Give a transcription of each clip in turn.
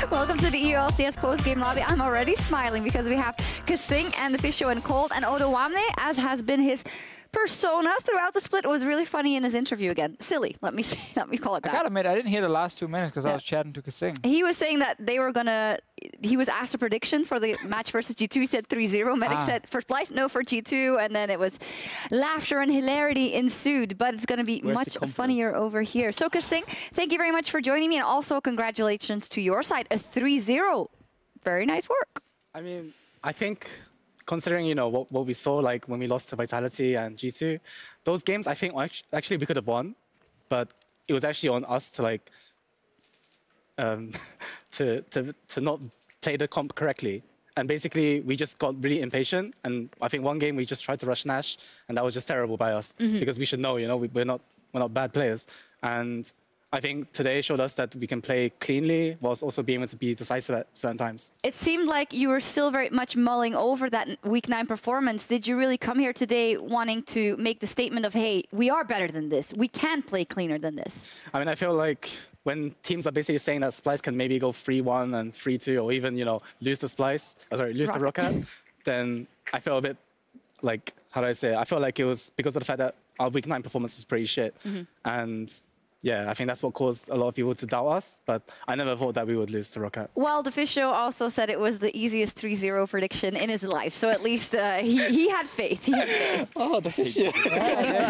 Welcome to the LCS post-game lobby. I'm already smiling because we have Kasing and the Fisho and Cold and Odoamne, as has been his persona throughout the split. It was really funny in his interview again. Silly, let me call it that. I gotta admit, I didn't hear the last 2 minutes because I was chatting to Kasing. He was saying that they were gonna. He was asked a prediction for the match versus G2. He said 3-0. Medic said for Splyce, no for G2, and then it was laughter and hilarity ensued. But it's gonna be much funnier over here. So Kasing, thank you very much for joining me, and also congratulations to your side, a 3-0. Very nice work. I mean, I think, considering, you know, what we saw like when we lost to Vitality and G2, those games I think actually we could have won, but it was actually on us to like to not play the comp correctly. And basically we just got really impatient, and I think one game we just tried to rush Nash, and that was just terrible by us because we should know, you know, we're not bad players. And I think today showed us that we can play cleanly whilst also being able to be decisive at certain times. It seemed like you were still very much mulling over that Week 9 performance. Did you really come here today wanting to make the statement of, hey, we are better than this, we can play cleaner than this? I mean, I feel like when teams are basically saying that Splyce can maybe go 3-1 and 3-2, or even, you know, lose to Splyce, lose to Roccat, then I felt a bit like, how do I say it? I felt like it was because of the fact that our Week 9 performance was pretty shit. And yeah, I think that's what caused a lot of people to doubt us, but I never thought that we would lose to Roccat. Well, the Fisho also said it was the easiest 3-0 prediction in his life, so at least he had faith. He had faith. Oh, the Fisho.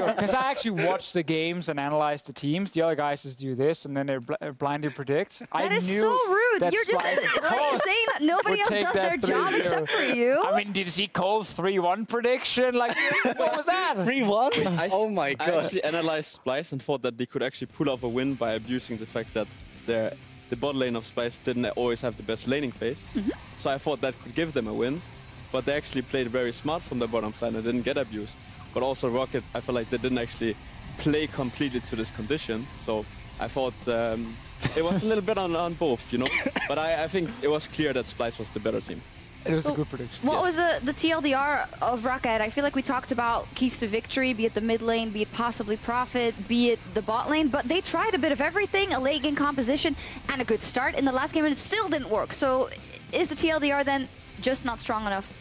Because I actually watched the games and analyzed the teams. The other guys just do this, and then they blindly predict. That is so rude. You're just saying that nobody else does their job except for you. I mean, did you see Cole's 3-1 prediction? Like, what was that? 3-1? Oh my god. I actually analyzed Splyce and thought that they could actually pull off a win by abusing the fact that the bot lane of Splyce didn't always have the best laning phase. So I thought that could give them a win, but they actually played very smart from the bottom side and didn't get abused. But also Roccat, I feel like they didn't actually play completely to this condition. So I thought it was a little bit on both, you know. But I think it was clear that Splyce was the better team. It was a good prediction. What was the TLDR of Roccat? I feel like we talked about keys to victory, be it the mid lane, be it possibly Profit, be it the bot lane, but they tried a bit of everything, a late game composition, and a good start in the last game, and it still didn't work. So is the TLDR then just not strong enough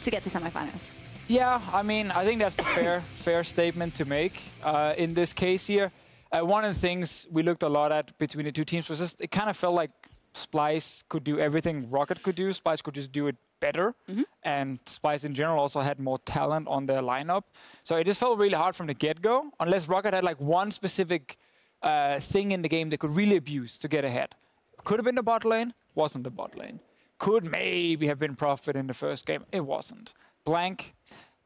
to get to semifinals? Yeah, I mean, I think that's the fair statement to make in this case here. One of the things we looked a lot at between the two teams was just, it kind of felt like Splyce could do everything Roccat could do. Splyce could just do it better. And Splyce in general also had more talent on their lineup. So it just felt really hard from the get-go, unless Roccat had like one specific thing in the game they could really abuse to get ahead. Could have been the bot lane, wasn't the bot lane. Could maybe have been Profit in the first game, it wasn't. Blank,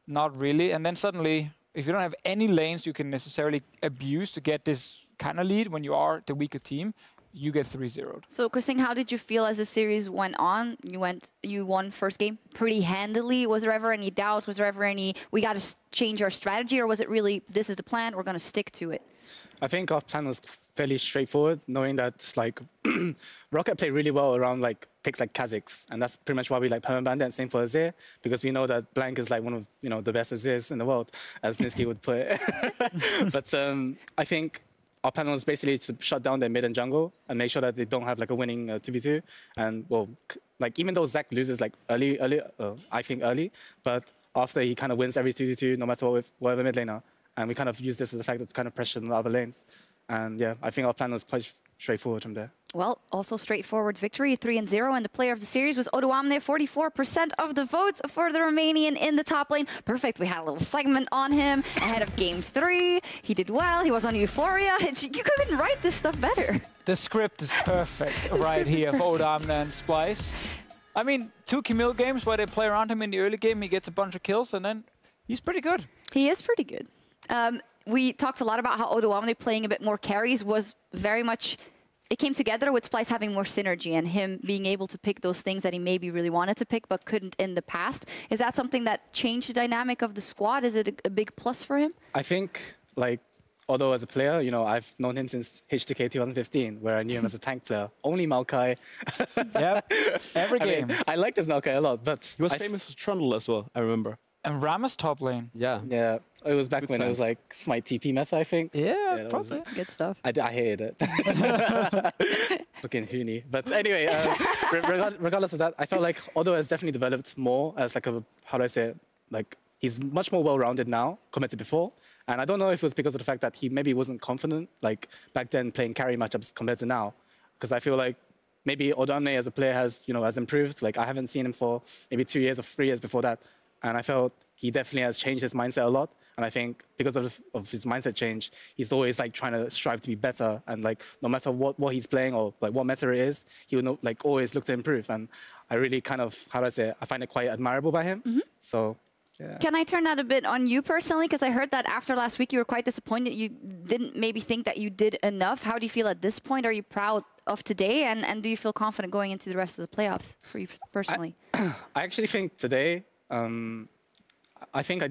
not really. And then suddenly, if you don't have any lanes you can necessarily abuse to get this kind of lead when you are the weaker team, you get 3-0'd. So, Kasing, how did you feel as the series went on? You won first game pretty handily. Was there ever any doubts? Was there ever any, we got to change our strategy? Or was it really, this is the plan, we're going to stick to it? I think our plan was fairly straightforward, knowing that like Roccat played really well around like picks like Kha'Zix, and that's pretty much why we like permanent and same for Azir, because we know that Blank is like one of, you know, the best Azirs in the world, as Niski would put it. But I think our plan was basically to shut down their mid and jungle and make sure that they don't have like a winning 2v2. And well, like even though Zach loses like early, I think early, but after he kind of wins every 2v2, no matter what, with whatever mid laner. And we kind of use this as the fact that it's kind of pressured in the other lanes. And yeah, I think our plan was quite straightforward from there. Well, also straightforward victory, 3-0, and the player of the series was Odoamne, 44% of the votes for the Romanian in the top lane. Perfect, we had a little segment on him ahead of game 3. He did well, he was on Euphoria. You couldn't write this stuff better. The script is perfect right here for Odoamne and Splyce. I mean, 2 Camille games where they play around him in the early game, he gets a bunch of kills, and then he's pretty good. He is pretty good. We talked a lot about how Odoamne playing a bit more carries was very much, it came together with Splyce having more synergy and him being able to pick those things that he maybe really wanted to pick but couldn't in the past. Is that something that changed the dynamic of the squad? Is it a big plus for him? I think, like, although as a player, you know, I've known him since HTK 2015, where I knew him as a tank player. Only Maokai. Yep, every game. I liked this Maokai a lot, but... He was famous for Trundle as well, I remember. And Rama's top lane. Yeah. Yeah, it was back Good when it was times. like Smite TP meta, I think. Yeah, that probably. Good stuff. I hated it. Fucking Huni. But anyway, regardless of that, I felt like Odo has definitely developed more as like a, how do I say it? Like, he's much more well-rounded now compared to before. And I don't know if it was because of the fact that he maybe wasn't confident, like back then playing carry matchups compared to now. Because I feel like maybe Odamne as a player has improved. Like, I haven't seen him for maybe 2 years or 3 years before that. And I felt he definitely has changed his mindset a lot. And I think because of his mindset change, he's always like trying to strive to be better. And like, no matter what he's playing or like what meta it is, he would like always look to improve. And I really kind of, how do I say it? I find it quite admirable by him. So, yeah. Can I turn that a bit on you personally? Because I heard that after last week, you were quite disappointed. You didn't maybe think that you did enough. How do you feel at this point? Are you proud of today? And do you feel confident going into the rest of the playoffs for you personally? I actually think today, I think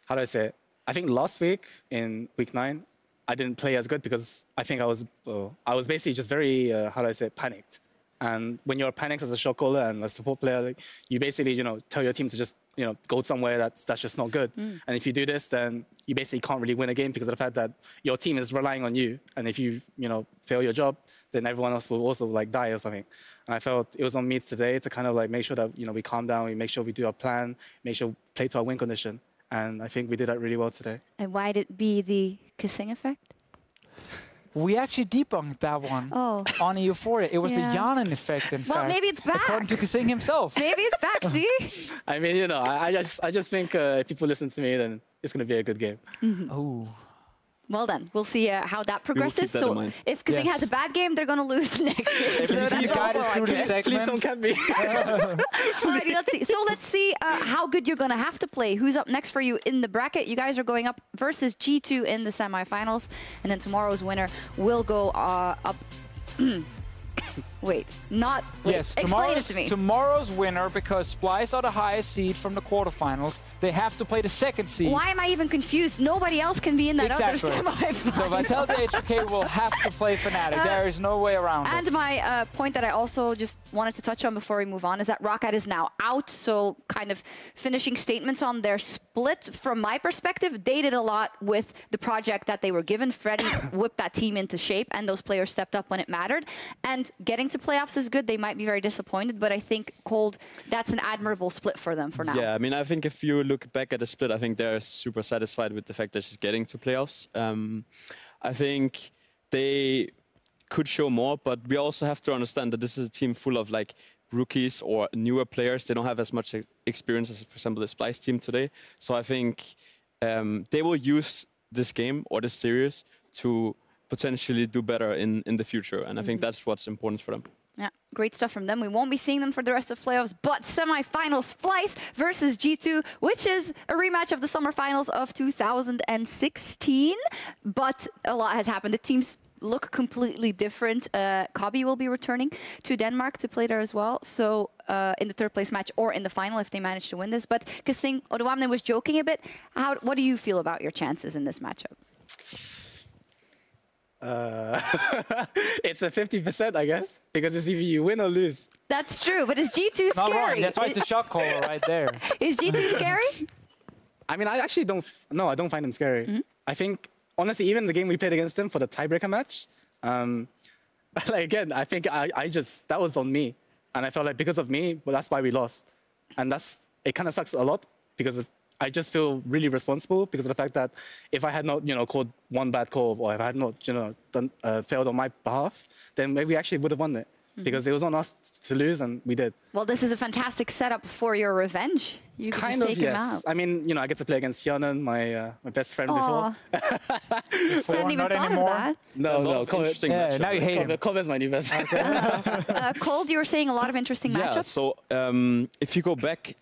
how do I say it? I think last week in week 9, I didn't play as good because I think I was basically just very, how do I say it, panicked. And when you're panicked as a shot caller and a support player, like, you basically, tell your team to just, go somewhere that's just not good. And if you do this, then you basically can't really win a game because of the fact that your team is relying on you. And if you, fail your job, then everyone else will also like die or something. And I felt it was on me today to kind of like make sure that, we calm down, we make sure we do our plan, make sure we play to our win condition. And I think we did that really well today. And why did it be the kissing effect? We actually debunked that one on Euphoria. It was the Yanan effect, in fact. Well, maybe it's back. According to Kasing himself. Maybe it's back, see? I mean, I just think if people listen to me, then it's going to be a good game. Oh. Well then, we'll see how that progresses. that in mind. If Kasing has a bad game, they're going to lose next game. If you guide us through the segment. Please don't cut me. Alrighty, let's see. So let's see how good you're going to have to play. Who's up next for you in the bracket? You guys are going up versus G2 in the semifinals. And then tomorrow's winner will go up... Wait, Yes, tomorrow's winner, because Splyce are the highest seed from the quarterfinals. They have to play the second seed. Why am I even confused? Nobody else can be in that other semifinal. So Vitality HK will have to play Fnatic. There is no way around it. And my point that I also just wanted to touch on before we move on is that Roccat is now out. So kind of finishing statements on their split. From my perspective, they did a lot with the project that they were given. Freddy whipped that team into shape, and those players stepped up when it mattered. And getting to playoffs is good. They might be very disappointed, but I think Cold, that's an admirable split for them for now. Yeah, I mean, I think if you look back at the split, I think they're super satisfied with the fact that she's getting to playoffs. I think they could show more, but we also have to understand that this is a team full of like rookies or newer players. They don't have as much experience as, for example, the Splyce team today. So I think they will use this game or this series to potentially do better in the future. And I think that's what's important for them. Yeah, great stuff from them. We won't be seeing them for the rest of playoffs, but semi-final Splyce versus G2, which is a rematch of the summer finals of 2016. But a lot has happened. The teams look completely different. Kobby will be returning to Denmark to play there as well. So in the third place match or in the final if they manage to win this. But Kasing, Odoamne was joking a bit. What do you feel about your chances in this matchup? It's a 50%, I guess, because it's either you win or lose. That's true, but is G2 scary? Not wrong. That's why it's a shot caller right there. Is G2 scary? I mean, I actually don't. No, I don't find him scary. I think, honestly, even the game we played against him for the tiebreaker match, like again, I think that was on me, and I felt like because of me, well, that's why we lost, and it kind of sucks a lot because I just feel really responsible because of the fact that if I had not, called one bad call or if I had not, failed on my behalf, then maybe we actually would have won it because it was on us to lose and we did. Well, this is a fantastic setup for your revenge. You can just take him out. I mean, I get to play against Yanan, my best friend before. I hadn't even thought of that. No. Now you hate him. Cole's my new best friend. Cold, you were saying a lot of interesting matchups? Yeah, so if you go back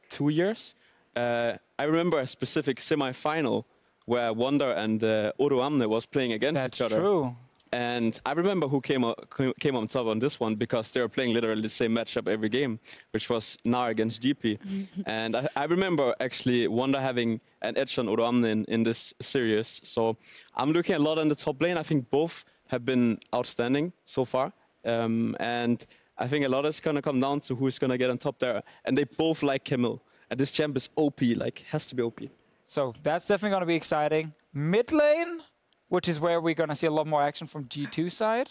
2 years, I remember a specific semi-final where Wonder and Odoamne was playing against each other. That's true. And I remember who came on top on this one because they were playing literally the same matchup every game, which was Nar against GP. And I remember actually Wonder having an edge on Odoamne in this series. So I'm looking a lot on the top lane. I think both have been outstanding so far. And I think a lot is going to come down to who's going to get on top there. And they both like Camille. And this champ is OP, like, has to be OP. So that's definitely going to be exciting. Mid lane, which is where we're going to see a lot more action from G2 side.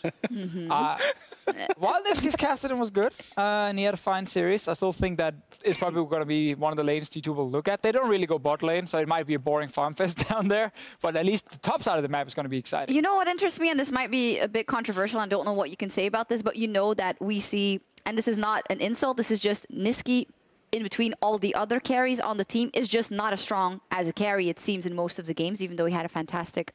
While Niski's Cassidy was good, and he had a fine series, I still think that is probably going to be one of the lanes G2 will look at. They don't really go bot lane, so it might be a boring farm fest down there, but at least the top side of the map is going to be exciting. You know what interests me, and this might be a bit controversial, I don't know what you can say about this, but you know that we see, and this is not an insult, this is just Niski in between all the other carries on the team is just not as strong as a carry, it seems, in most of the games, even though he had a fantastic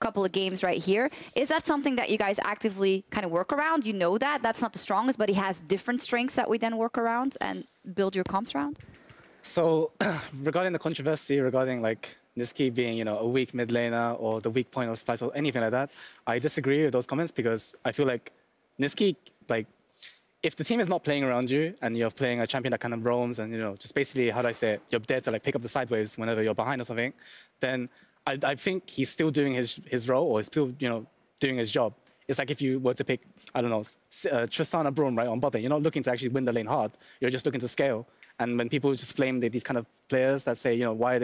couple of games right here. Is that something that you guys actively kind of work around? You know that? That's not the strongest, but he has different strengths that we then work around and build your comps around? So regarding the controversy regarding like Niski being, you know, a weak mid laner or the weak point of Splyce or anything like that, I disagree with those comments because I feel like Niski, like, if the team is not playing around you and you're playing a champion that kind of roams and, you know, just basically, how do I say it, you're there to like pick up the sideways whenever you're behind or something, then I think he's still doing his role or still, you know, doing his job. It's like if you were to pick, I don't know, Tristana Braum, right, on bot lane, you're not looking to actually win the lane hard. You're just looking to scale. And when people just flame these kind of players that say, you know, why are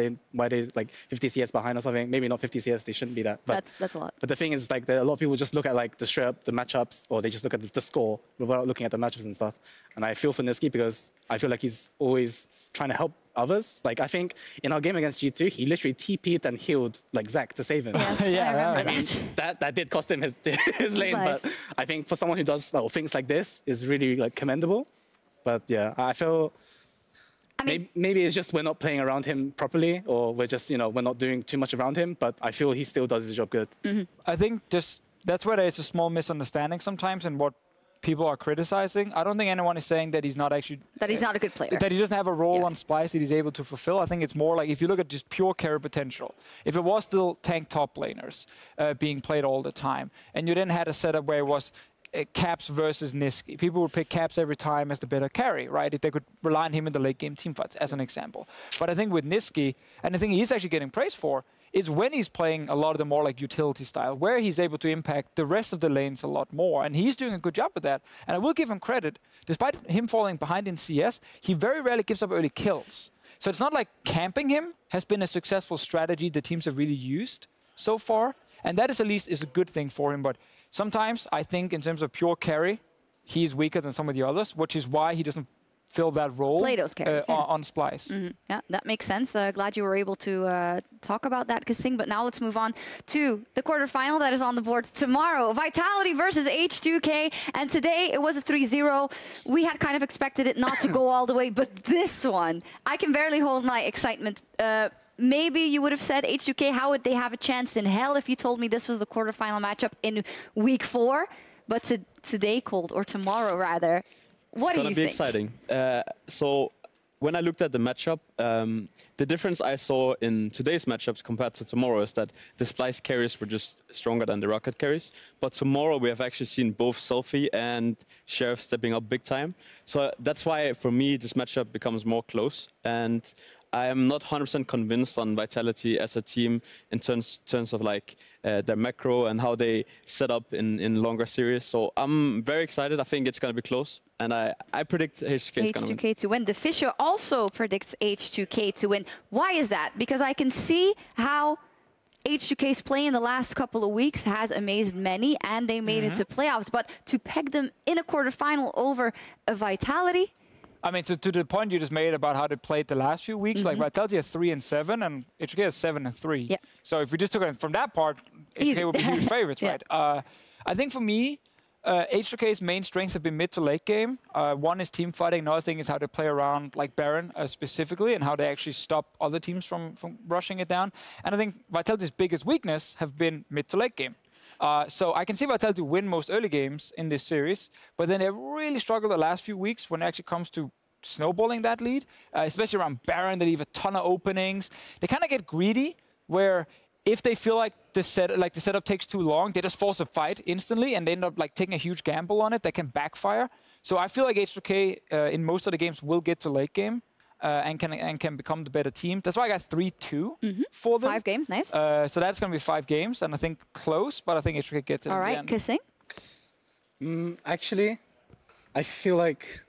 they like 50 CS behind or something? Maybe not 50 CS, they shouldn't be that. But that's a lot. But the thing is, like, a lot of people just look at like the matchups, or they just look at the score without looking at the matchups and stuff. And I feel for Niski because I feel like he's always trying to help others. Like, I think in our game against G2, he literally TP'd and healed like Zach to save him. Yes, yeah, I mean, that did cost him his lane. But I think for someone who does things like this is really like commendable. But yeah, I feel. I mean, maybe it's just we're not playing around him properly, or we're just, you know, we're not doing too much around him, but I feel he still does his job good. I think just that's where there's a small misunderstanding sometimes in what people are criticizing. I don't think anyone is saying that he's not actually... That he's not a good player. That he doesn't have a role on Splyce that he's able to fulfill. I think it's more like, if you look at just pure carry potential, if it was still tank top laners being played all the time, and you then had a setup where it was Caps versus Niski. People would pick Caps every time as the better carry, right? If they could rely on him in the late game teamfights, as an example. But I think with Niski, and the thing he's actually getting praised for, is when he's playing a lot of the more like utility style, where he's able to impact the rest of the lanes a lot more. And he's doing a good job with that. And I will give him credit. Despite him falling behind in CS, he very rarely gives up early kills. So it's not like camping him has been a successful strategy the teams have really used so far. And that is at least is a good thing for him. But sometimes I think in terms of pure carry, he's weaker than some of the others, which is why he doesn't fill that role on Splyce. Yeah, that makes sense. Glad you were able to talk about that, Kissing. But now let's move on to the quarterfinal that is on the board tomorrow. Vitality versus H2K. And today it was a 3-0. We had kind of expected it not to go all the way, but this one, I can barely hold my excitement. Maybe you would have said H2K, how would they have a chance in hell if you told me this was the quarterfinal matchup in week 4? But today, Cold, or tomorrow rather, what do you think? It's going to be exciting. So when I looked at the matchup, the difference I saw in today's matchups compared to tomorrow is that the Splyce carries were just stronger than the Roccat carries. But tomorrow we have actually seen both Selfie and Sheriff stepping up big time. So that's why, for me, this matchup becomes more close. And I am not 100% convinced on Vitality as a team in terms of like their macro and how they set up in longer series. So I'm very excited. I think it's going to be close. And I predict H2K to win. The Fisher also predicts H2K to win. Why is that? Because I can see how H2K's play in the last couple of weeks has amazed many, and they made it to playoffs. But to peg them in a quarterfinal over a Vitality... I mean, so to the point you just made about how they played the last few weeks, like Vitality are 3-7 and HK is 7-3. Yeah. So if we just took it from that part, HK would be huge favorites, right? I think for me, H2K's main strengths have been mid to late game. One is team fighting. Another thing is how they play around like Baron specifically, and how they actually stop other teams from rushing it down. And I think Vitality's biggest weakness have been mid to late game. So I can see Vitality win most early games in this series, but then they've really struggled the last few weeks when it actually comes to snowballing that lead, especially around Baron. They leave a ton of openings. They kind of get greedy, where if they feel like the setup takes too long, they just force a fight instantly, and they end up like taking a huge gamble on it that can backfire. So I feel like H2K in most of the games will get to late game. And can become the better team. That's why I got 3-2 for them. 5 games, nice. So that's going to be 5 games, and I think close, but I think H2K gets it. All right, Kissing? Actually, I feel like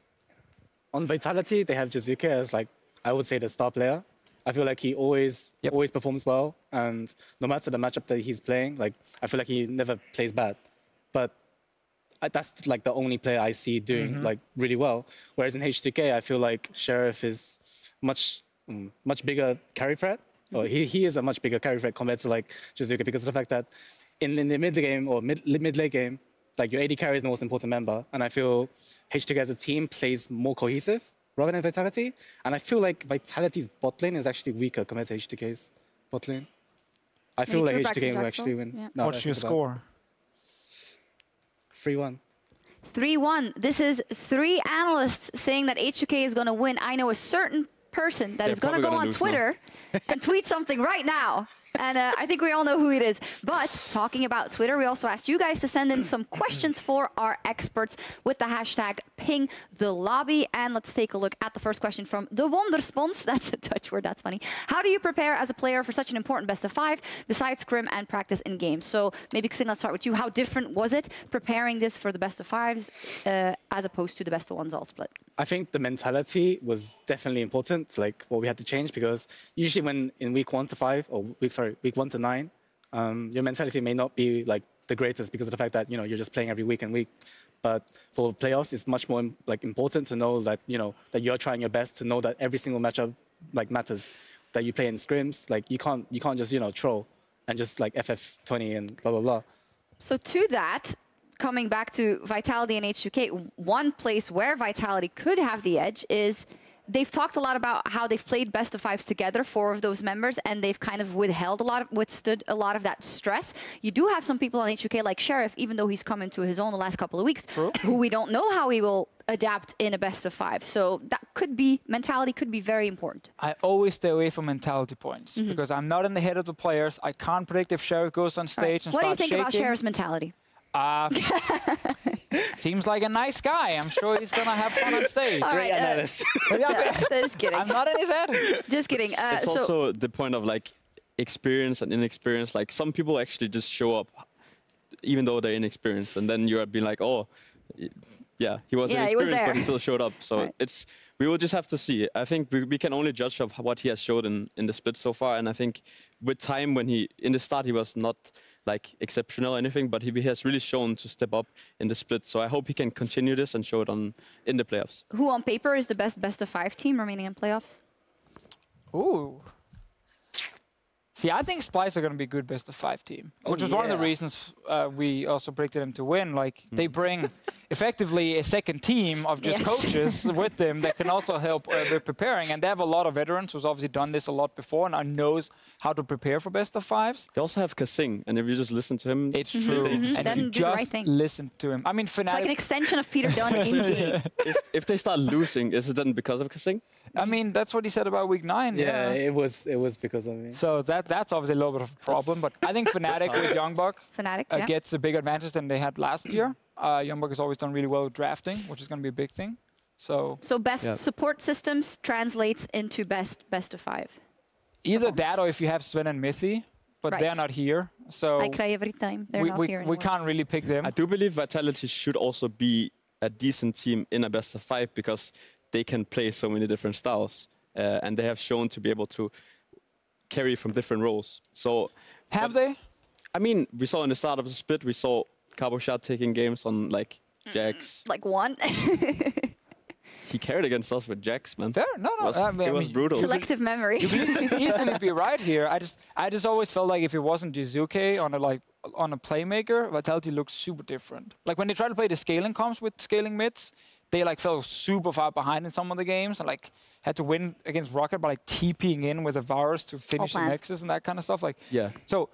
on Vitality, they have Jizuke as like I would say, the star player. I feel like he always performs well, and no matter the matchup that he's playing, like I feel like he never plays bad. But that's like the only player I see doing like really well. Whereas in H2K, I feel like Sheriff is much bigger carry threat. Or he is a much bigger carry threat compared to like Jizuka, because of the fact that in the mid game or mid late game, like your AD carry is the most important member, and I feel H2K as a team plays more cohesive rather than Vitality. And I feel like Vitality's bot lane is actually weaker compared to H2K's bot lane. I feel like H2K will actually win. Yeah. No, What's your score? 3-1. 3-1. This is 3 analysts saying that H2K is going to win. I know a certain person that is going to go on Twitter and tweet something right now. And I think we all know who it is. But talking about Twitter, we also asked you guys to send in some questions for our experts with the hashtag #PingTheLobby. And let's take a look at the first question from the Wonderspons. That's a Dutch word, that's funny. How do you prepare as a player for such an important best of 5 besides scrim and practice in games? So maybe Xing, let's start with you. How different was it preparing this for the best of 5s as opposed to the best of 1s all split? I think the mentality was definitely important, like what we had to change, because usually when in week 1 to 5 or week 1 to 9, your mentality may not be like the greatest because of the fact that you're just playing every week and week. But for playoffs, it's much more like important to know that that you're trying your best, to know that every single matchup like matters. That you play in scrims, like you can't just troll and just like FF20 and blah blah blah. So to that, coming back to Vitality and H2K, one place where Vitality could have the edge is they've talked a lot about how they've played best of 5s together, 4 of those members, and they've kind of withstood a lot of that stress. You do have some people on H2K like Sheriff, even though he's come into his own the last couple of weeks, who we don't know how he will adapt in a best of 5. So that could be, mentality could be very important. I always stay away from mentality points because I'm not in the head of the players. I can't predict if Sheriff goes on stage and starts shaking. What do you think about Sheriff's mentality? Seems like a nice guy. I'm sure he's going to have fun on stage. All right, just kidding. I'm not in his head. Just kidding. It's also the point of like experience and inexperience. Like some people actually just show up even though they're inexperienced, and then you're being like, oh, yeah, he was inexperienced, but he still showed up. So we will just have to see. I think we can only judge of what he has showed in the split so far. And I think with time, when in the start, he was not like exceptional or anything, but he has really shown to step up in the split. So I hope he can continue this and show it in the playoffs. Who on paper is the best of 5 team remaining in playoffs? Ooh. See, I think Splice are going to be a good best of 5 team, which was one of the reasons we also predicted them to win. Like they bring effectively a second team of just coaches with them that can also help with preparing. And they have a lot of veterans who's obviously done this a lot before and knows how to prepare for best of 5s. They also have Kasing, and if you just listen to him, it's true. And if you just listen to him, I mean, Fnatic, it's like an extension of Peter Dunn in game. If they start losing, is it then because of Kasing? I mean, that's what he said about week 9. Yeah, it was because of me. So that's obviously a little bit of a problem. But I think Fnatic with Youngbuck gets a big advantage than they had last year. Youngbuck has always done really well with drafting, which is going to be a big thing. So best support systems translates into best of 5. Either that, or if you have Sven and Mithy, but they're not here. So I cry every time they're not here anymore. We can't really pick them. I do believe Vitality should also be a decent team in a best of 5 because they can play so many different styles, and they have shown to be able to carry from different roles. So have they? I mean, we saw in the start of the split, we saw Carboshat taking games on like Jax. Like one. He carried against us with Jax, man. Fair, no. It was brutal. Selective memory. You could easily be right here. I just always felt like if it wasn't Jizuke on a playmaker, Vitality looked super different. Like when they try to play the scaling comps with scaling mids, they like fell super far behind in some of the games and like had to win against Roccat by like TPing in with a virus to finish the nexus and that kind of stuff. Like So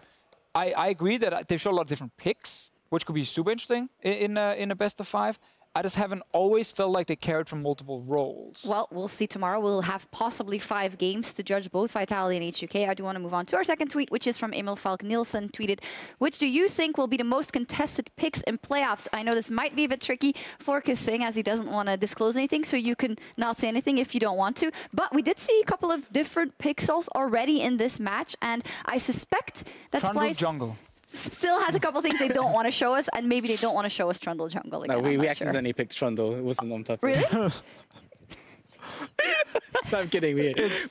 I agree that they show a lot of different picks, which could be super interesting in a best of 5. I just haven't always felt like they carried from multiple roles. Well, we'll see tomorrow. We'll have possibly 5 games to judge both Vitality and H2K. I do want to move on to our second tweet, which is from Emil Falk Nielsen, tweeted, which do you think will be the most contested picks in playoffs? I know this might be a bit tricky for Kasing as he doesn't want to disclose anything, so you can not say anything if you don't want to. But we did see a couple of different pixels already in this match, and I suspect that Splyce still has a couple things they don't want to show us, and maybe they don't want to show us Trundle Jungle again. No, we accidentally picked Trundle. It wasn't on purpose. Really? No, I'm kidding.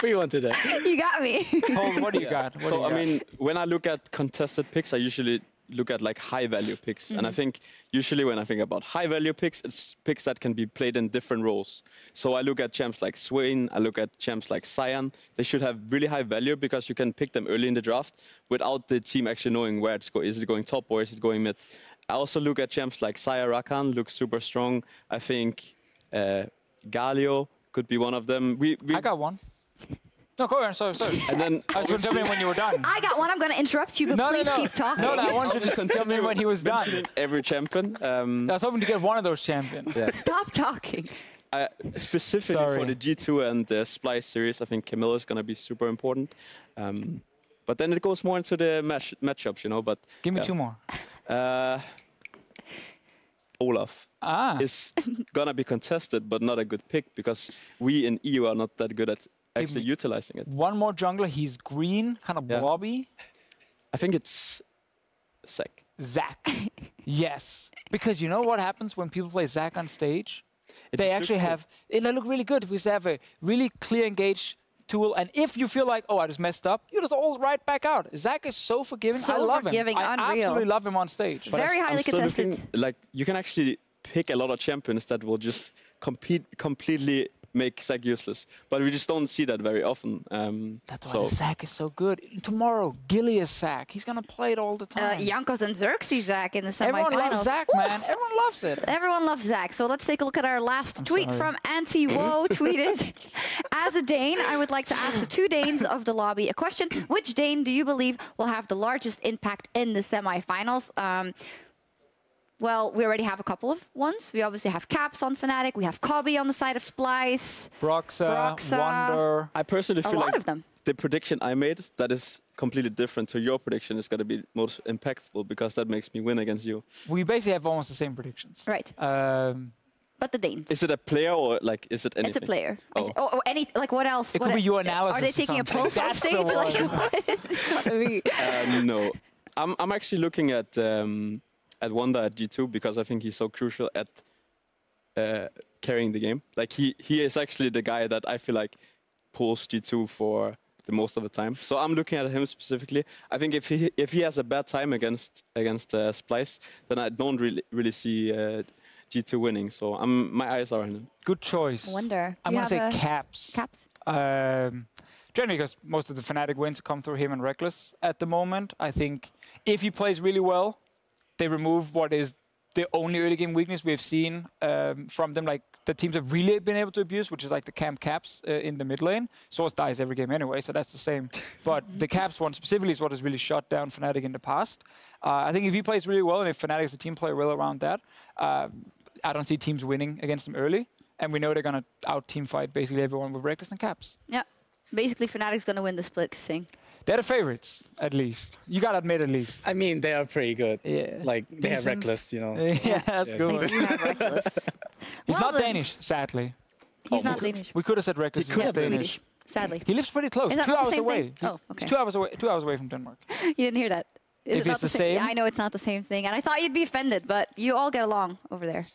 We wanted it. You got me. Paul, what do you got? So, I mean, when I look at contested picks, I usually look at like high value picks. And I think usually when I think about high value picks, it's picks that can be played in different roles. So I look at champs like Swain, I look at champs like Cyan. They should have really high value because you can pick them early in the draft without the team actually knowing where it's going. Is it going top or is it going mid? I also look at champs like Saya Rakan, looks super strong. I think Galio could be one of them. I got one. No, go on. Sorry. And then I was going to tell me when you were done. I got one. I'm going to interrupt you, but please keep talking. No, I wanted to just tell me when he was done. Every champion. I was hoping to get one of those champions. Yeah. Stop talking. Specifically for the G2 and the Splyce series, I think Camilla is going to be super important. But then it goes more into the matchups, you know. But give me two more. Olaf is going to be contested, but not a good pick because we in EU are not that good at actually utilizing it. One more jungler. He's green, kind of blobby. I think it's Zac. Yes. Because you know what happens when people play Zac on stage? They actually have... They look really good because they have a really clear engage tool. And if you feel like, oh, I just messed up, you just all right back out. Zac is so forgiving. I love him. I absolutely love him on stage. Very highly contested. Looking, like, you can actually pick a lot of champions that will just completely make Zac useless. But we just don't see that very often. That's why the Zac is so good. Tomorrow, Gilius Zac. He's going to play it all the time. Jankos and Xerxes Zac in the semifinals. Everyone loves Zac, man. Everyone loves it. Everyone loves Zac. So let's take a look at our last tweet from Anti-Woe tweeted. As a Dane, I would like to ask the two Danes of the lobby a question. Which Dane do you believe will have the largest impact in the semifinals? Well, we already have a couple of ones. We obviously have Caps on Fnatic. We have Cobby on the side of Splyce. Broxa, Wonder. I personally feel like the prediction I made that is completely different to your prediction is going to be most impactful because that makes me win against you. We basically have almost the same predictions. Right. But the Danes. Is it a player or like is it anything? It's a player. Oh, any like what else? It could be your analysis. Are they taking a pulse on stage? Like, what is this gonna be? No, I'm actually looking at Wanda at G2 because I think he's so crucial at carrying the game. Like he is actually the guy that I feel like pulls G2 for the most of the time. So I'm looking at him specifically. I think if he has a bad time against Splyce, then I don't really see G2 winning. So my eyes are on him. Good choice. Wonder. I'm gonna say Caps. Caps. Generally, because most of the Fnatic wins come through him and Reckless at the moment. I think if he plays really well, they remove what is the only early game weakness we've seen from them, like the teams have really been able to abuse, which is like the camp Caps in the mid lane. Source dies every game anyway, so that's the same. But the Caps one specifically is what has really shut down Fnatic in the past. I think if he plays really well and if Fnatic as a team play well around that, I don't see teams winning against him early. And we know they're going to out-team fight basically everyone with Reckless and Caps. Yeah, basically Fnatic's going to win the split, Sing. They're the favorites, at least. You got to admit, at least. I mean, they are pretty good. Yeah. Like, they have Reckless, you know. Yeah, that's good. They do have Reckless. He's not Danish, sadly. He's not Danish. We could have said Reckless. He's Danish. Swedish, sadly. He lives pretty close. 2 hours away. Oh, okay. He's 2 hours away from Denmark. You didn't hear that. If it's the same? Yeah, I know it's not the same thing. And I thought you'd be offended, but you all get along over there.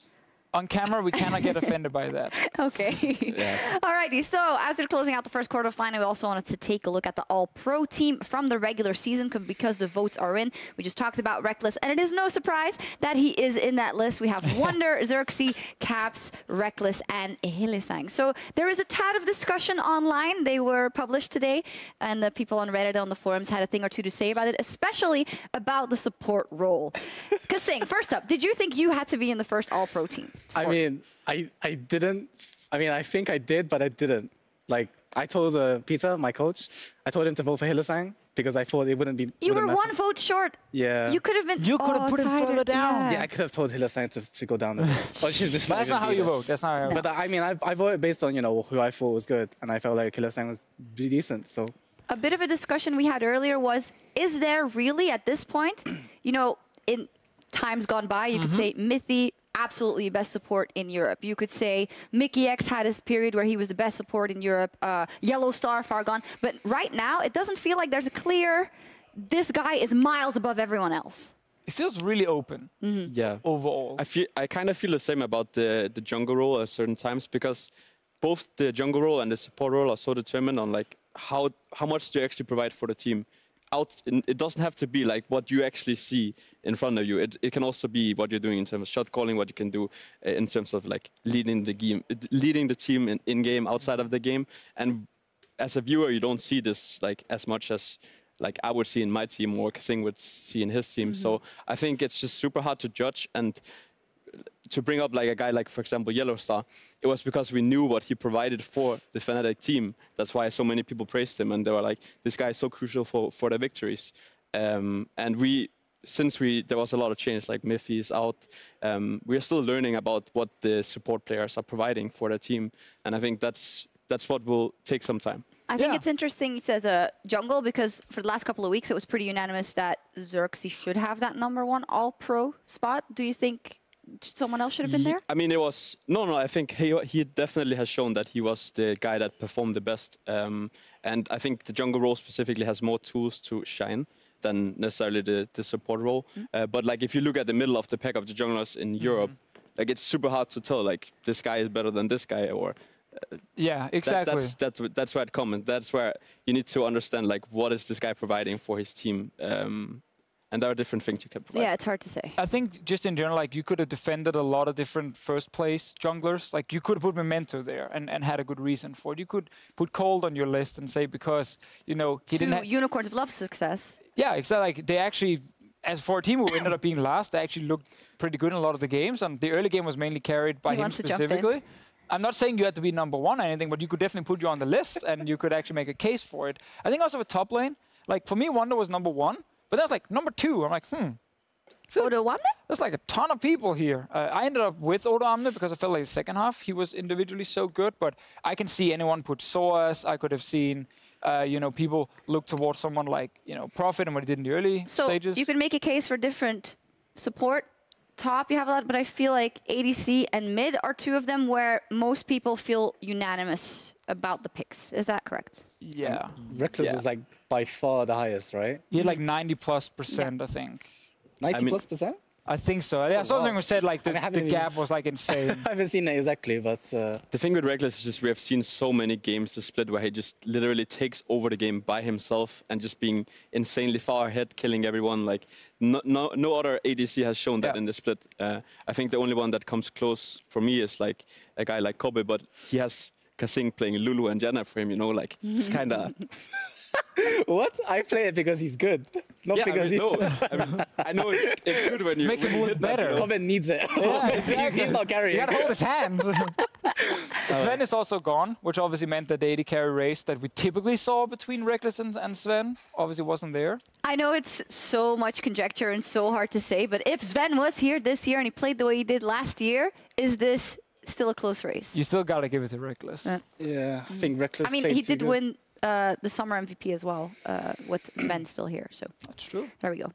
On camera, we cannot get offended by that. Okay. Yeah. Alrighty, so as we're closing out the first quarterfinal, we also wanted to take a look at the All-Pro team from the regular season because the votes are in. We just talked about Reckless, and it is no surprise that he is in that list. We have Wonder, Xerxes, Caps, Reckless, and Hylissang. So there is a tad of discussion online. They were published today, and the people on Reddit on the forums had a thing or two to say about it, especially about the support role. Because Sing, first up, did you think you had to be in the first All-Pro team? I mean, I didn't. I mean, I think I did, but I didn't. Like, I told Peter, my coach, I told him to vote for Hylissang because I thought it wouldn't be. You were one vote short. Yeah. You could have been. You could have put it further down. Yeah, I could have told Hylissang to go down. But that's not how you vote. That's not how you vote. But I mean, I voted based on, you know, who I thought was good, and I felt like Hylissang was pretty decent. So. A bit of a discussion we had earlier was: is there really at this point, you know, in times gone by, you could say Mythy. Absolutely best support in Europe. You could say Mickey X had his period where he was the best support in Europe. Yellow Star, far gone. But right now, it doesn't feel like there's a clear, this guy is miles above everyone else. It feels really open. Yeah. Overall. I kind of feel the same about the jungle role at certain times because both the jungle role and the support role are so determined on like how much do you actually provide for the team. It doesn't have to be like what you actually see in front of you. It can also be what you're doing in terms of shot calling, what you can do in terms of like leading the team in game, outside of the game. And as a viewer, you don't see this like as much as like I would see in my team or Kasing would see in his team. So I think it's just super hard to judge. And to bring up like a guy like, for example, Yellowstar, it was because we knew what he provided for the Fnatic team. That's why so many people praised him, and they were like, this guy is so crucial for the victories. And there was a lot of change, like Miffy is out, we are still learning about what the support players are providing for the team. And I think that's what will take some time. I think it's interesting he says jungle, because for the last couple of weeks it was pretty unanimous that Xerxes should have that #1 all-pro spot. Do you think someone else should have been there? I mean, it was... No, I think he definitely has shown that he was the guy that performed the best. And I think the jungle role specifically has more tools to shine than necessarily the support role. But like if you look at the middle of the pack of the junglers in Europe, like it's super hard to tell, like this guy is better than this guy, or... yeah, exactly. That's where it comes. That's where you need to understand, like, what is this guy providing for his team? And there are different things you can provide. Yeah, it's hard to say. I think just in general, like you could have defended a lot of different first place junglers. Like you could have put Memento there and had a good reason for it. You could put Cold on your list and say, because, you know, he didn't have... Unicorns of Love success. Yeah, exactly. Like they actually, as for a team who ended up being last, they actually looked pretty good in a lot of the games. And the early game was mainly carried by him specifically. I'm not saying you had to be #1 or anything, but you could definitely put you on the list and you could actually make a case for it. I think also with top lane, like for me, Wonder was #1. But that's like #2. I'm like, Odo Amne? There's like a ton of people here. I ended up with Odo Amne because I felt like the second half he was individually so good. But I can see anyone put Soas. I could have seen, people look towards someone like, Prophet and what he did in the early stages. So you can make a case for different support. Top, you have a lot, but I feel like ADC and mid are two of them where most people feel unanimous about the picks. Is that correct? Yeah. Reckless was like by far the highest, right? He had like 90+%, I think. 90+%? I think so. Yeah, something was said like the gap was like insane. I haven't seen it exactly, but... The thing with Reckless is just we have seen so many games to split where he just literally takes over the game by himself and just being insanely far ahead, killing everyone. Like no other ADC has shown that in the split. I think the only one that comes close for me is like a guy like Kobe, but he has Kasing playing Lulu and Janna for him, like it's kind of... What? I play it because he's good. Not because I know it's good when you make him look better. Comment needs it. Yeah, exactly. He's not carrying. You gotta hold his hand. Sven is also gone, which obviously meant that the AD carry race that we typically saw between Reckless and Sven obviously wasn't there. I know it's so much conjecture and so hard to say, but if Sven was here this year and he played the way he did last year, is this still a close race? You still gotta give it to Reckless. Yeah, I think Reckless. I mean, he did win the summer MVP as well, with Sven still here. So that's true. There we go.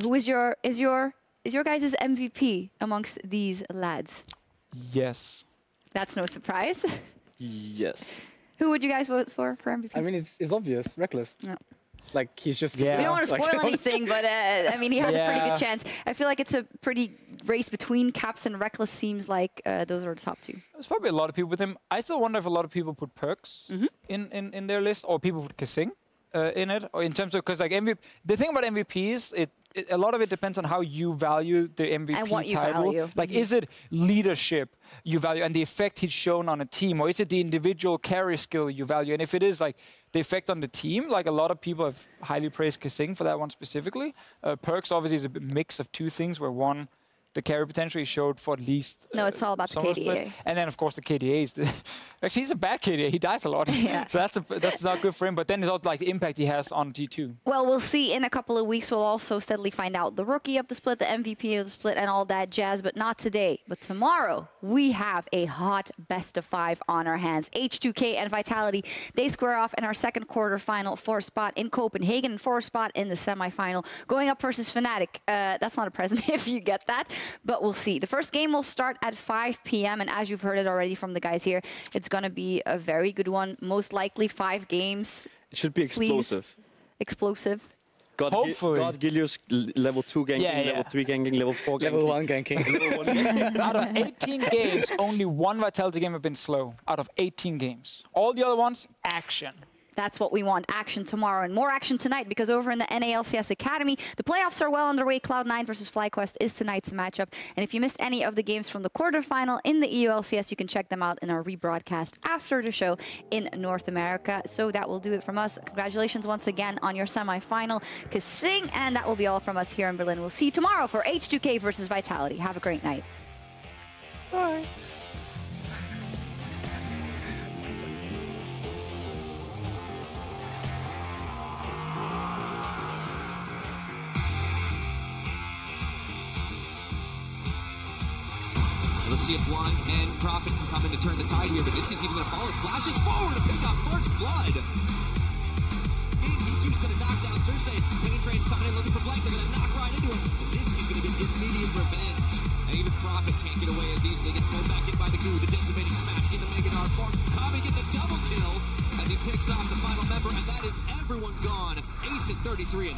Who is your guys' MVP amongst these lads? Yes. That's no surprise. Yes. Who would you guys vote for MVP? I mean, it's obvious. Reckless. No. Like, he's just... We don't want to spoil anything, but I mean, he has a pretty good chance. I feel like it's a pretty race between Caps and Reckless. Seems like those are the top two. There's probably a lot of people with him. I still wonder if a lot of people put Perks in their list, or people put Kasing in it, or in terms of, because like the thing about MVPs, a lot of it depends on how you value the MVP and what you title. Value. Like, is it leadership you value and the effect he's shown on a team, or is it the individual carry skill you value? And if it is like the effect on the team, like a lot of people have highly praised Kasing for that one specifically. Perks obviously is a mix of two things, where one, the carry potential he showed for at least... No, it's all about the KDA. Split. And then, of course, the KDA is... Actually, he's a bad KDA. He dies a lot. Yeah. So that's not good for him. But then it's also like the impact he has on G2. Well, we'll see in a couple of weeks. We'll also steadily find out the rookie of the split, the MVP of the split, and all that jazz. But not today. But tomorrow, we have a hot best-of-5 on our hands. H2K and Vitality, they square off in our second quarterfinal for a spot in Copenhagen and for a spot in the semifinal. Going up versus Fnatic. That's not a present if you get that. But we'll see. The first game will start at 5 p.m. And as you've heard it already from the guys here, it's going to be a very good one. Most likely 5 games. It should be explosive. Please. Explosive. Hopefully. God Gilius level 2 ganking, level 3 ganking, level 4 ganking. Level 1 ganking. Out of 18 games, only one Vitality game have been slow. Out of 18 games. All the other ones, action. That's what we want, action tomorrow and more action tonight, because over in the NA/LCS Academy, the playoffs are well underway. Cloud9 versus FlyQuest is tonight's matchup. And if you missed any of the games from the quarterfinal in the EU/LCS, you can check them out in our rebroadcast after the show in North America. So that will do it from us. Congratulations once again on your semifinal, Kasing, and that will be all from us here in Berlin. We'll see you tomorrow for H2K versus Vitality. Have a great night. Bye. Let's see if Blanc and Prophet can come in to turn the tide here, but this is even going to follow. Flashes forward to pick up first blood. He's going to knock down Cersei. Pain Train's coming in looking for Blanc. They're going to knock right into him. And this is going to get immediate revenge. And even Prophet can't get away as easily. Gets pulled back in by the goo. The decimating smash into Mega Dark form. Kami get the double kill as he picks off the final member, and that is everyone gone. Ace at 33.5.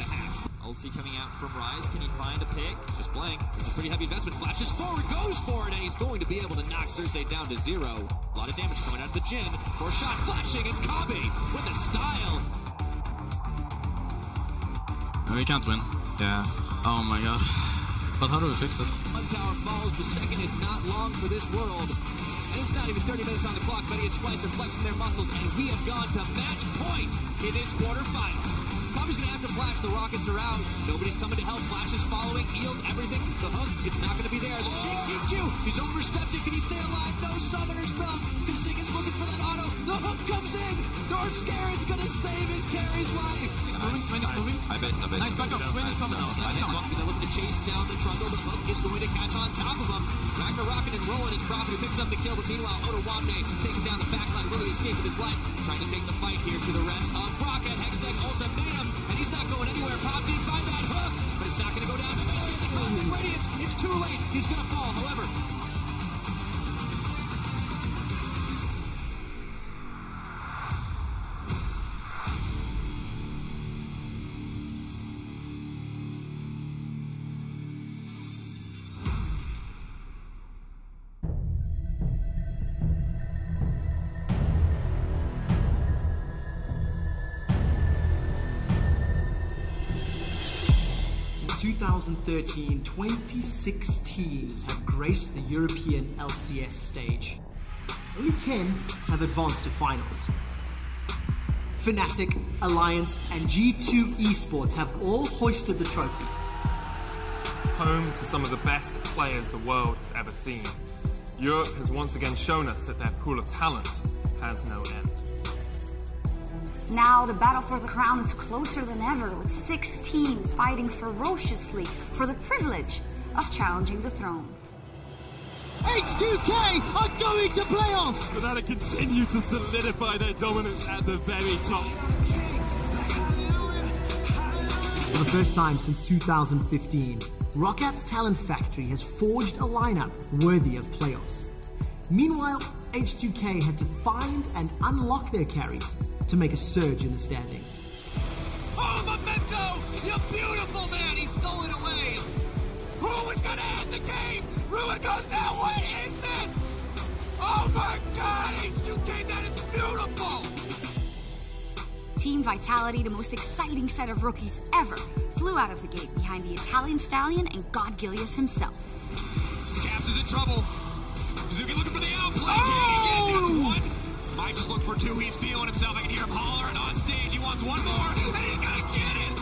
Ulti coming out from Rise. Can he find a pick? Just blank. This is a pretty heavy investment. Flashes forward, goes for it, and he's going to be able to knock Cersei down to 0. A lot of damage coming out of the Jhin. For a shot, flashing, and Kami with the style. We can't win. Yeah. Oh my god. But how do we fix it? One tower falls. The second is not long for this world. And it's not even 30 minutes on the clock. Betty and Splice are flexing their muscles, and we have gone to match point in this quarterfinal. Kami's going to have to flash. The Rockets are out. Nobody's coming to help. Flash is following. Eels, everything. The hook, it's not going to be there. The Jinx EQ. He's overstepped it. Can he stay alive? No summoner spells. Kasing is looking for that auto. The hook comes in. North Scarin's going to save his carry's life. He's moving. Sven is moving. I bet. Nice back up. Sven is coming. They're looking to chase down the trundle. The hook is going to catch on top of him. Back to Roccat and rolling. It's Prophet who picks up the kill. But meanwhile, Otowanne taking down the backline. Really escaping his life. Trying to take the fight here to the rest of Roccat. Hextech ultimatum. And he's not going anywhere. Pop deep, find that hook. But it's not going to go down. The Cosmic Radiance. It's too late. He's going to fall. However, in 2013, 26 teams have graced the European LCS stage. Only 10 have advanced to finals. Fnatic, Alliance, and G2 Esports have all hoisted the trophy. Home to some of the best players the world has ever seen, Europe has once again shown us that their pool of talent has no end. Now the battle for the crown is closer than ever, with 6 teams fighting ferociously for the privilege of challenging the throne. H2K are going to playoffs! But that'll continue to solidify their dominance at the very top. For the first time since 2015, Rockat's Talent Factory has forged a lineup worthy of playoffs. Meanwhile, H2K had to find and unlock their carries to make a surge in the standings. Oh, Memento! You beautiful man! He stole it away! Who was gonna end the game? Ruin goes that way! Is this? Oh my god! H2K, that is beautiful! Team Vitality, the most exciting set of rookies ever, flew out of the gate behind the Italian stallion and God Gilius himself. Caps is in trouble. Suzuki looking for the outplay. Oh! Yes, might just look for 2. He's feeling himself. I can hear him hollering on stage. He wants 1 more, and he's gonna get it!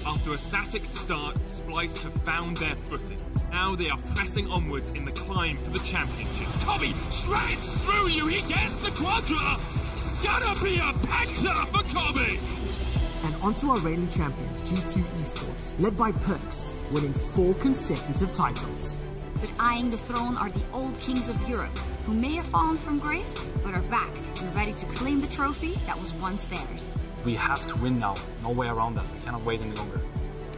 After a static start, Splyce have found their footing. Now they are pressing onwards in the climb for the championship. Kobe shreds through you. He gets the quadra. Gotta be a penta for Kobe. And onto our reigning champions, G2 Esports, led by Perks, winning 4 consecutive titles. But eyeing the throne are the old kings of Europe, who may have fallen from grace, but are back and ready to claim the trophy that was once theirs. We have to win now. No way around that. We cannot wait any longer.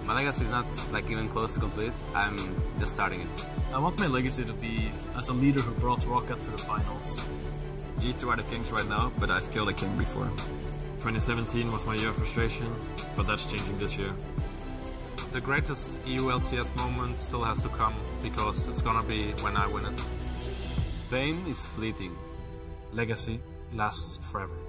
My legacy is not even close to complete. I'm just starting it. I want my legacy to be as a leader who brought Roccat to the finals. G2 are the kings right now, but I've killed a king before. 2017 was my year of frustration, but that's changing this year. the greatest EU LCS moment still has to come, because it's gonna be when I win it. Fame is fleeting. Legacy lasts forever.